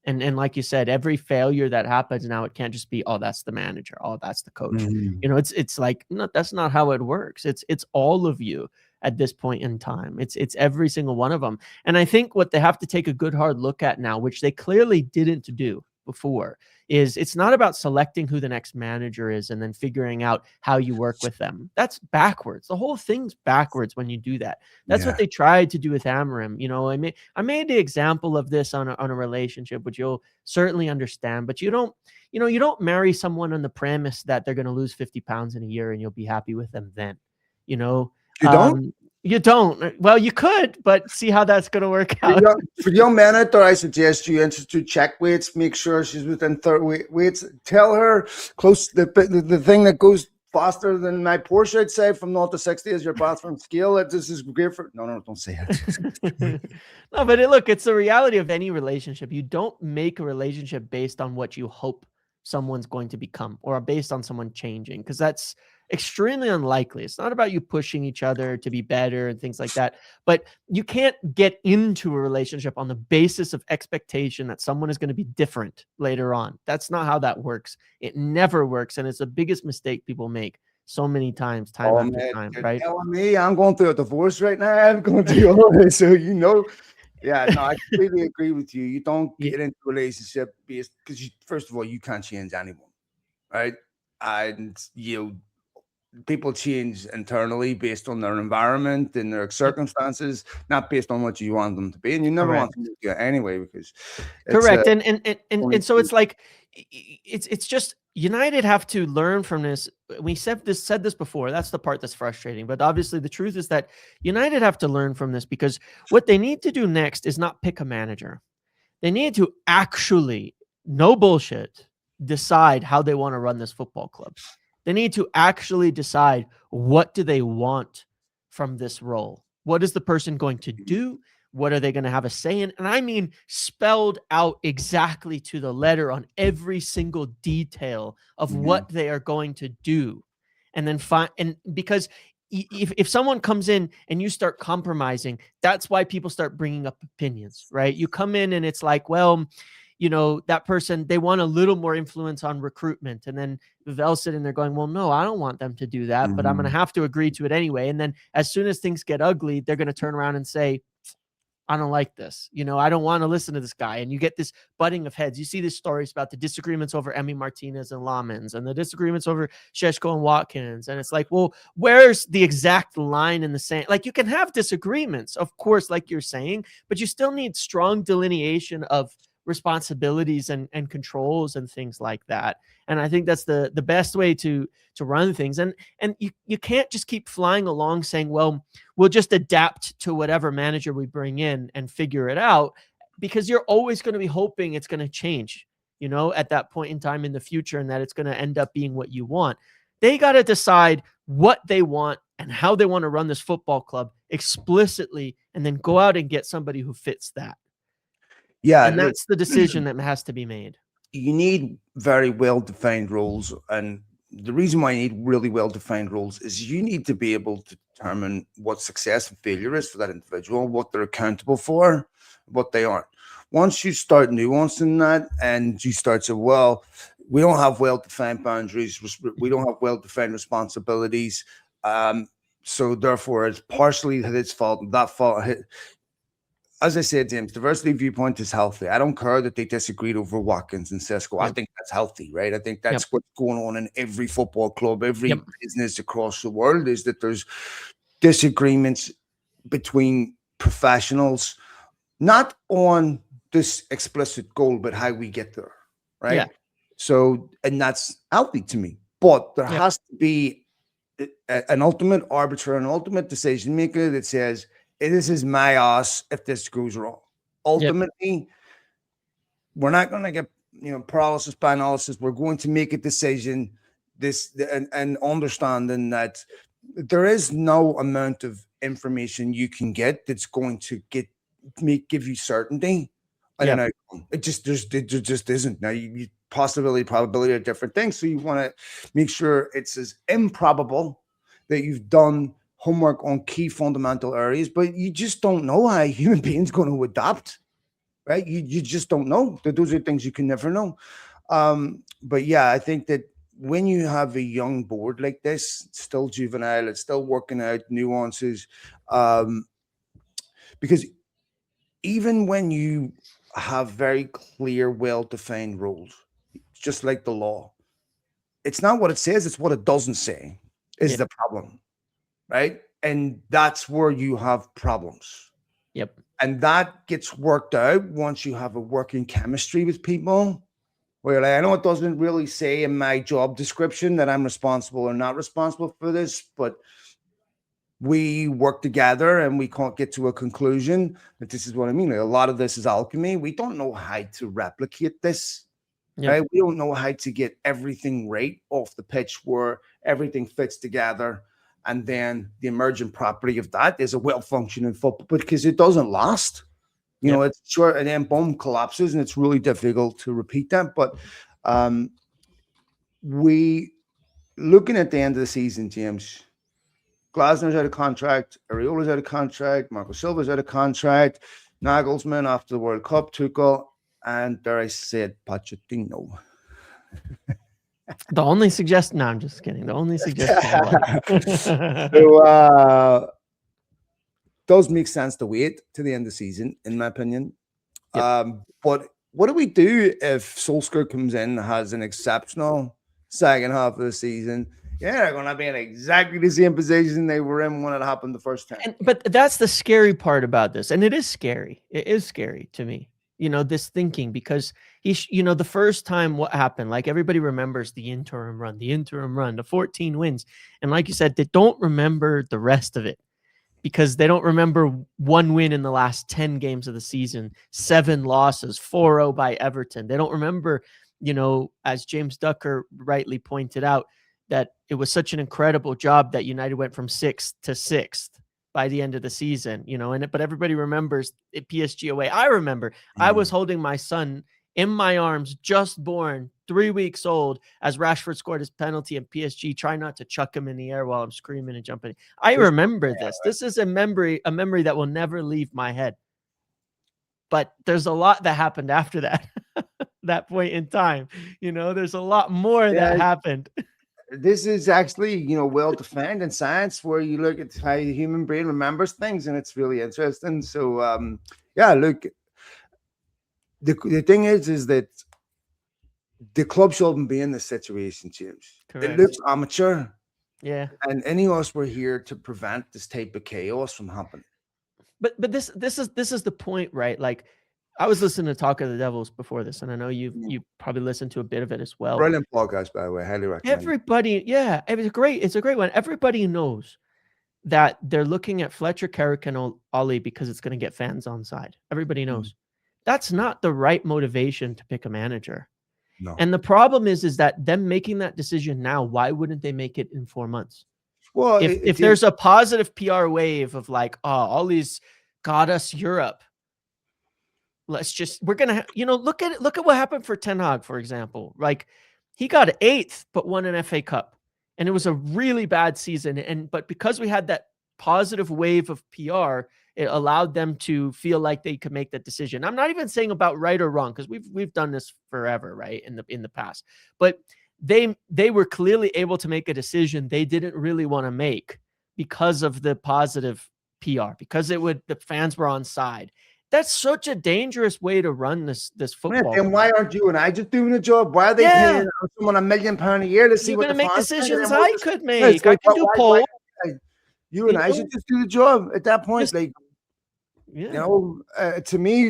and like you said, every failure that happens now, it can't just be, oh, that's the manager, oh, that's the coach. Mm-hmm. It's like, no, that's not how it works. It's all of you at this point in time. It's every single one of them. And I think what they have to take a good hard look at now, which they clearly didn't do before, is it's not about selecting who the next manager is and then figuring out how you work with them. That's backwards. The whole thing's backwards when you do that. That's what they tried to do with Amorim. I made the example of this on a relationship, which you'll certainly understand, but you don't marry someone on the premise that they're going to lose 50 pounds in a year and you'll be happy with them then. You don't? You don't. Well, you could, but see how that's going to work out. For young men out there, I suggest you institute check weights. Make sure she's within 30 weights. Tell her close the thing that goes faster than my Porsche, I'd say, from 0 to 60 is your bathroom scale. This is great for. No, don't say it. No, but look, it's the reality of any relationship. You don't make a relationship based on what you hope someone's going to become or based on someone changing, because that's extremely unlikely. It's not about you pushing each other to be better and things like that, but you can't get into a relationship on the basis of expectation that someone is going to be different later on. That's not how that works. It never works. And it's the biggest mistake people make so many times, time after time, right? Telling me I'm going through a divorce right now. I'm going through all this. So, yeah, no, I completely agree with you. You don't get into a relationship because first of all, you can't change anyone, right? And people change internally based on their environment and their circumstances, not based on what you want them to be. And you never want them to do it anyway, because correct. And so it's like, it's just United have to learn from this. We said this before. That's the part that's frustrating. But obviously the truth is that United have to learn from this, because what they need to do next is not pick a manager. They need to actually, no bullshit, decide how they want to run this football club. They need to actually decide, what do they want from this role? What is the person going to do? What are they going to have a say in? And I mean, spelled out exactly to the letter on every single detail of what they are going to do. And then because if someone comes in and you start compromising, that's why people start bringing up opinions, right? You come in and it's like, well, that person, they want a little more influence on recruitment. And then they'll sit in there going, well, no, I don't want them to do that, but I'm going to have to agree to it anyway. And then as soon as things get ugly, they're going to turn around and say, I don't like this. I don't want to listen to this guy. And you get this butting of heads. You see these stories about the disagreements over Emi Martinez and Lamens and the disagreements over Šeško and Watkins. And it's like, well, where's the exact line in the sand? Like, you can have disagreements, of course, like you're saying, but you still need strong delineation of responsibilities and controls and things like that. And I think that's the best way to run things. And you can't just keep flying along saying, well, we'll just adapt to whatever manager we bring in and figure it out. because you're always going to be hoping it's going to change, at that point in time in the future, and that it's going to end up being what you want. They got to decide what they want and how they want to run this football club explicitly, and then go out and get somebody who fits that. Yeah, And that's the decision that has to be made. You need very well-defined rules, and the reason why you need really well-defined rules is you need to be able to determine what success and failure is for that individual, what they're accountable for, what they aren't. Once you start nuancing that and you start to, well, we don't have well-defined boundaries, we don't have well-defined responsibilities, so therefore it's partially his fault, that fault. As I said, James, diversity viewpoint is healthy. I don't care that they disagreed over Watkins and Cisco. Yep. I think that's healthy, right? I think that's what's going on in every football club, every business across the world, is that there's disagreements between professionals, not on this explicit goal, but how we get there, right? Yeah. So, and that's healthy to me. But there has to be an ultimate arbiter, an ultimate decision maker that says, this is my ass if this goes wrong. Ultimately, we're not going to get paralysis by analysis. We're going to make a decision and understanding that there is no amount of information you can get that's going to give you certainty. And it just isn't. Now you possibility, probability are different things. So you want to make sure it's as improbable that you've done homework on key fundamental areas, but you just don't know how a human being's going to adapt, right? You just don't know. Those are things you can never know. But yeah, I think that when you have a young board like this, it's still juvenile, it's still working out nuances, because even when you have very clear, well-defined rules, just like the law, it's not what it says, it's what it doesn't say is the problem. Right. And that's where you have problems. Yep. And that gets worked out once you have a working chemistry with people where I know it doesn't really say in my job description that I'm responsible or not responsible for this, but we work together and we can't get to a conclusion that this is what I mean. Like, a lot of this is alchemy. We don't know how to replicate this. Right. We don't know how to get everything right off the pitch where everything fits together. And then the emergent property of that is a well-functioning football, because it doesn't last. It's short and then boom, collapses, and it's really difficult to repeat that. But we looking at the end of the season, James, Glasner's out of contract, Areola's out of contract, Marco Silva's out of contract, Nagelsmann after the World Cup, Tuchel, and dare I said Pochettino. The only suggestion. No, I'm just kidding. The only suggestion. So does make sense to wait to the end of the season, in my opinion. But what do we do if Solskjaer comes in, has an exceptional second half of the season? Yeah, they're going to be in exactly the same position they were in when it happened the first time. But that's the scary part about this, and it is scary. It is scary to me. This thinking, because the first time what happened, like everybody remembers the interim run, the 14 wins. And like you said, they don't remember the rest of it because they don't remember one win in the last 10 games of the season, 7 losses, 4-0 by Everton. They don't remember, as James Ducker rightly pointed out, that it was such an incredible job that United went from 6th to 6th. By the end of the season, but everybody remembers it PSG away. I remember I was holding my son in my arms, just born, 3 weeks old, as Rashford scored his penalty and PSG try not to chuck him in the air while I'm screaming and jumping. I remember this. This is a memory that will never leave my head. But there's a lot that happened after that, that point in time. There's a lot more that happened. This is actually, well-defined in science, where you look at how the human brain remembers things, and it's really interesting. So, look, the thing is that the club shouldn't be in this situation, James. Correct. It looks amateur. Yeah. And any of us were here to prevent this type of chaos from happening. But this is the point, right? Like, I was listening to Talk of the Devils before this, and I know you probably listened to a bit of it as well. Brilliant podcast, by the way. Highly recommend. Everybody, it's a great one. Everybody knows that they're looking at Fletcher, Carrick, and Ollie because it's going to get fans on side. Everybody knows. That's not the right motivation to pick a manager. No. And the problem is that them making that decision now, why wouldn't they make it in 4 months? Well, if there's a positive PR wave of like, oh, Ollie's got us Europe. We're going to, look at what happened for Ten Hag, for example. Like, he got 8th, but won an FA Cup. And it was a really bad season. But because we had that positive wave of PR, it allowed them to feel like they could make that decision. I'm not even saying about right or wrong, because we've done this forever, right? In the past. But they were clearly able to make a decision they didn't really want to make because of the positive PR, because the fans were on side. That's such a dangerous way to run this football. And why aren't you and I just doing the job? Why are they paying someone $1 million a year to see You're what the make fans decisions I could make? I can do polls. You and I should just do the job at that point. To me,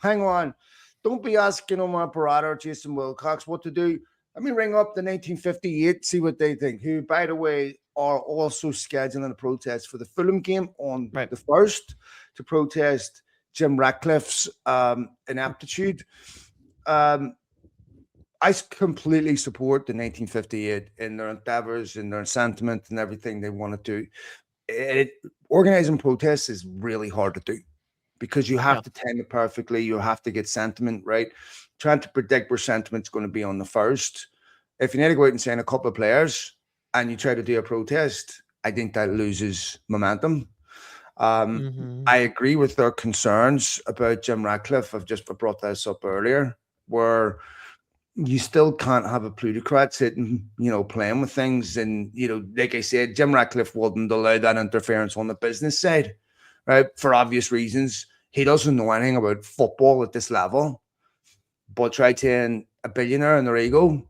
hang on. Don't be asking Omar Parada or Jason Wilcox what to do. Let me ring up the 1958, see what they think, who, by the way, are also scheduling a protest for the Fulham game on the 1st to protest Jim Ratcliffe's inaptitude. I completely support the 1958 in their endeavors and their sentiment and everything they want to do. Organizing protests is really hard to do because you have to time it perfectly. You have to get sentiment right. Trying to predict where sentiment's going to be on the 1st. If you need to go out and sign a couple of players and you try to do a protest, I think that loses momentum. I agree with their concerns about Jim Ratcliffe. I brought this up earlier, where you still can't have a plutocrat sitting, playing with things. And, like I said, Jim Ratcliffe wouldn't allow that interference on the business side, right? For obvious reasons. He doesn't know anything about football at this level, but try telling a billionaire in their ego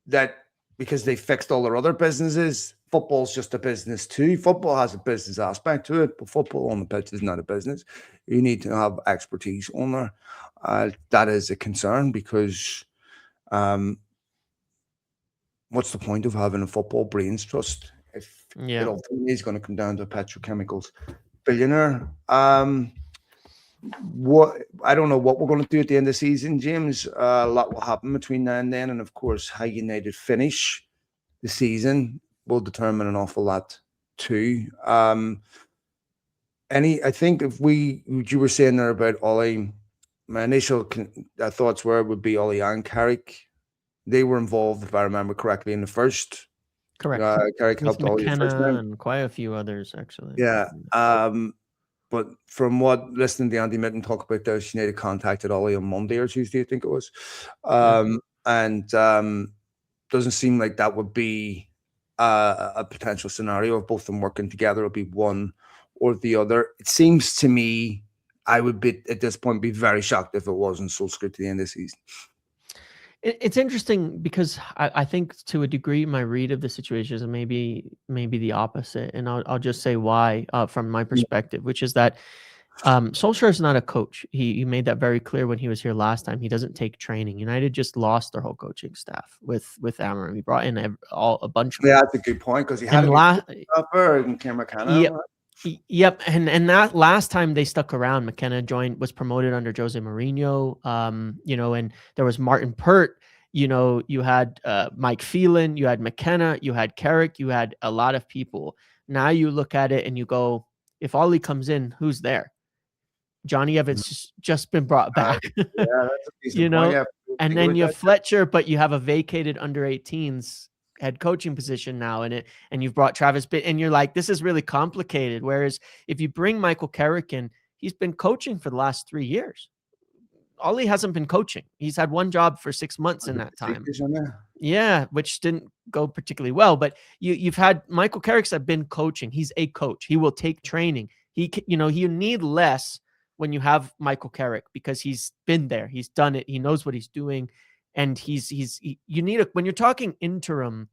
that because they fixed all their other businesses, football's just a business too. Football has a business aspect to it, but football on the pitch is not a business. You need to have expertise on there. That is a concern because what's the point of having a football brains trust if it ultimately is going to come down to a petrochemicals billionaire? I don't know what we're going to do at the end of the season, James. A lot will happen between now and then, and of course, how United finish the season will determine an awful lot too. I think what you were saying there about Ollie, my initial thoughts would be Ollie and Carrick. They were involved, if I remember correctly, in the first. Correct. Carrick helped Ollie the first time. And quite a few others, actually. Yeah. But from listening to Andy Mitten talk about this, United contacted Ollie on Monday or Tuesday, I think it was. And doesn't seem like that would be a potential scenario of both of them working together. It'll be one or the other. It seems to me I would be at this point be very shocked if it wasn't Solskjaer to the end of the season. It's interesting because I think to a degree my read of the situation is maybe the opposite, and I'll just say why from my perspective, which is that Solskjaer is not a coach. He made that very clear when he was here last time. He doesn't take training. United just lost their whole coaching staff with Amorim. He brought in a bunch of that's a good point because he had and Cameron. Yep, and that last time they stuck around, McKenna was promoted under Jose Mourinho. And there was Martin Pert. You had Mike Phelan, you had McKenna, you had Carrick, you had a lot of people. Now you look at it and you go, if Ollie comes in, who's there? Johnny Evans just been brought back. That's a decent point. Yeah, and then you have Fletcher, but you have a vacated under 18s head coaching position now and you've brought Travis Bitt, and you're like, this is really complicated. Whereas if you bring Michael Carrick in, he's been coaching for the last 3 years. Ollie hasn't been coaching. He's had one job for 6 months in that time. Yeah, which didn't go particularly well. But you've had Michael Carrick's have been coaching. He's a coach. He will take training. You need less when you have Michael Carrick because he's been there. He's done it. He knows what he's doing. And you need when you're talking interim,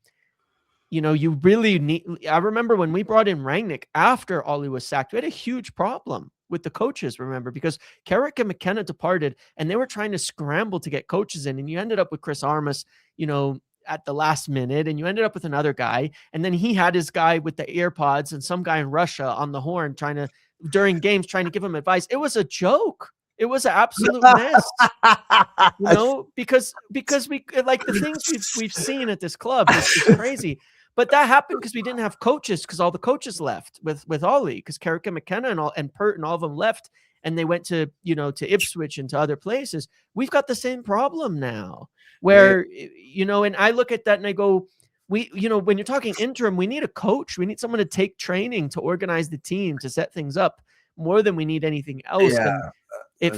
you really need. I remember when we brought in Rangnick after Ollie was sacked, we had a huge problem with the coaches, remember, because Carrick and McKenna departed and they were trying to scramble to get coaches in. And you ended up with Chris Armas, at the last minute, and you ended up with another guy. And then he had his guy with the AirPods and some guy in Russia on the horn during games trying to give him advice. It was a joke. It was an absolute mess. You know, because we like the things we've seen at this club is crazy. But that happened because we didn't have coaches, because all the coaches left with Ollie, because Carrick and McKenna and Pert and all of them left, and they went to to Ipswich and to other places. We've got the same problem now, where and I look at that and I go, when you're talking interim, we need a coach. We need someone to take training, to organize the team, to set things up more than we need anything else. Yeah, And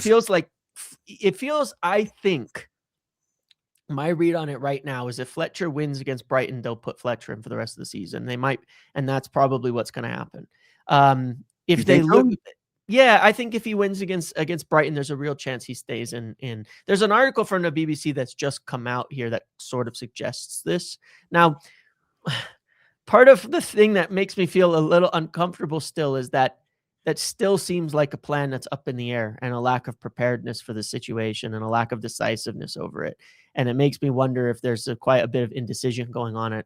it feels, I think my read on it right now is if Fletcher wins against Brighton, they'll put Fletcher in for the rest of the season. They might, and that's probably what's going to happen. If they look, yeah, I think if he wins against Brighton, there's a real chance he stays in. There's an article from the BBC that's just come out here that sort of suggests this. Now, part of the thing that makes me feel a little uncomfortable still is that still seems like a plan that's up in the air, and a lack of preparedness for the situation, and a lack of decisiveness over it. And it makes me wonder if there's quite a bit of indecision going on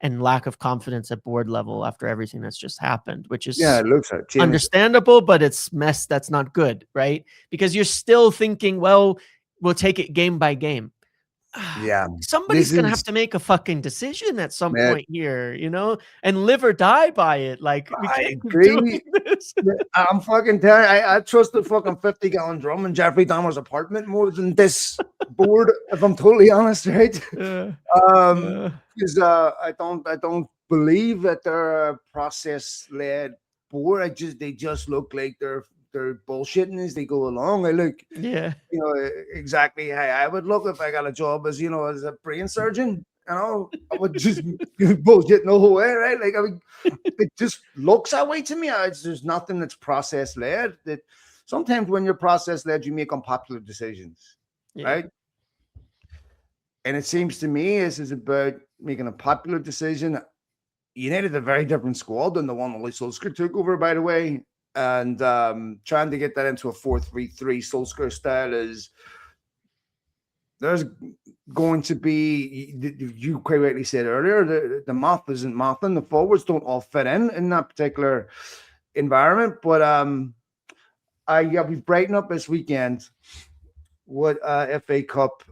and lack of confidence at board level after everything that's just happened, which is it looks like understandable, but it's mess. That's not good, right? Because you're still thinking, well, we'll take it game by game. Yeah, somebody's gonna have to make a fucking decision at some point here, and live or die by it. Like, we I can't keep agree. doing this. I'm fucking telling you, I trust the fucking 50-gallon drum in Jeffrey Dahmer's apartment more than this board, if I'm totally honest, right? Because I don't believe that they're a process-led board. They just look like they're bullshitting as they go along. I look, exactly how I would look if I got a job as a brain surgeon. I would just bullshit the whole way, right? Like, it just looks that way to me. There's nothing that's process led. That sometimes when you're process led, you make unpopular decisions, right? And it seems to me this is about making a popular decision. United a very different squad than the one Ole Solskjaer took over, by the way. And trying to get that into a 4-3-3 Solskjaer style there's going to be, you quite rightly said earlier, the math isn't mathing. The forwards don't all fit in that particular environment. But we've Brighton up this weekend. What FA Cup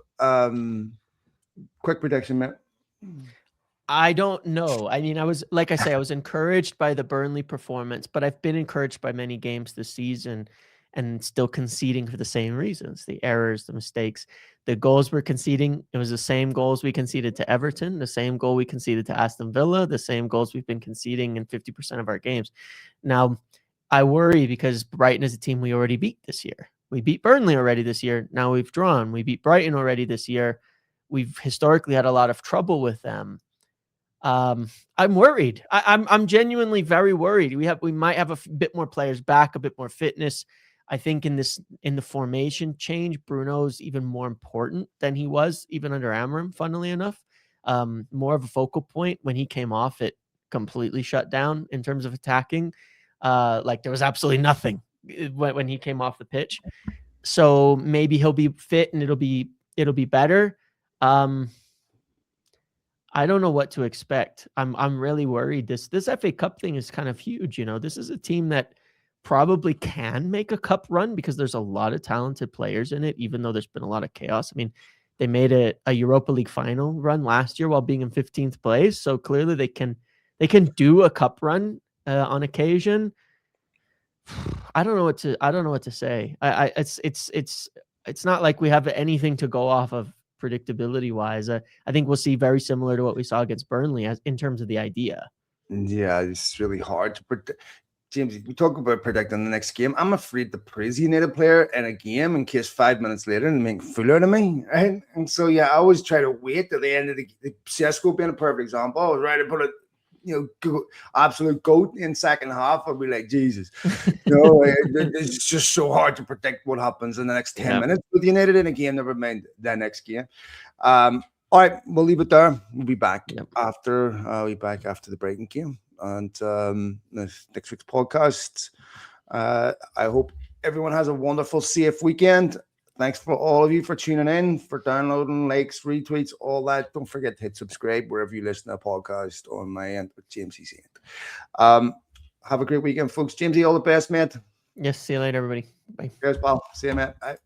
quick prediction, Matt? I don't know. I mean, I was encouraged by the Burnley performance, but I've been encouraged by many games this season and still conceding for the same reasons: the errors, the mistakes, the goals we're conceding. It was the same goals we conceded to Everton, the same goal we conceded to Aston Villa, the same goals we've been conceding in 50% of our games. Now, I worry because Brighton is a team we already beat this year. We beat Burnley already this year. Now we've drawn. We beat Brighton already this year. We've historically had a lot of trouble with them. I'm worried. I'm genuinely very worried. We might have a bit more players back, a bit more fitness. I think in the formation change, Bruno's even more important than he was even under Amram, funnily enough. More of a focal point. When he came off, it completely shut down in terms of attacking. Like, there was absolutely nothing when he came off the pitch. So maybe he'll be fit and it'll be better. I don't know what to expect. I'm really worried. This FA Cup thing is kind of huge. This is a team that probably can make a cup run because there's a lot of talented players in it, even though there's been a lot of chaos. I mean, they made a Europa League final run last year while being in 15th place. So clearly they can do a cup run on occasion. I don't know what to say. It's not like we have anything to go off of predictability wise. I think we'll see very similar to what we saw against Burnley as in terms of the idea. Yeah, it's really hard to predict. James, we talk about predicting the next game. I'm afraid to praise a United player in a game in case 5 minutes later and make a fool out of me, right? And so, I always try to wait till the end of the Sesko being a perfect example. I was ready to put it, absolute goat in second half. I'll be like, Jesus. It's just so hard to predict what happens in the next 10 minutes with United in a game, never mind the next game. All right, we'll leave it there. We'll be back after the Brighton game and next week's podcast. I hope everyone has a wonderful, safe weekend. Thanks for all of you for tuning in, for downloading, likes, retweets, all that. Don't forget to hit subscribe wherever you listen to a podcast on my end with James's end. Have a great weekend, folks. Jamesy, all the best, mate. Yes, see you later, everybody. Bye. Cheers, pal. See you, mate. Bye.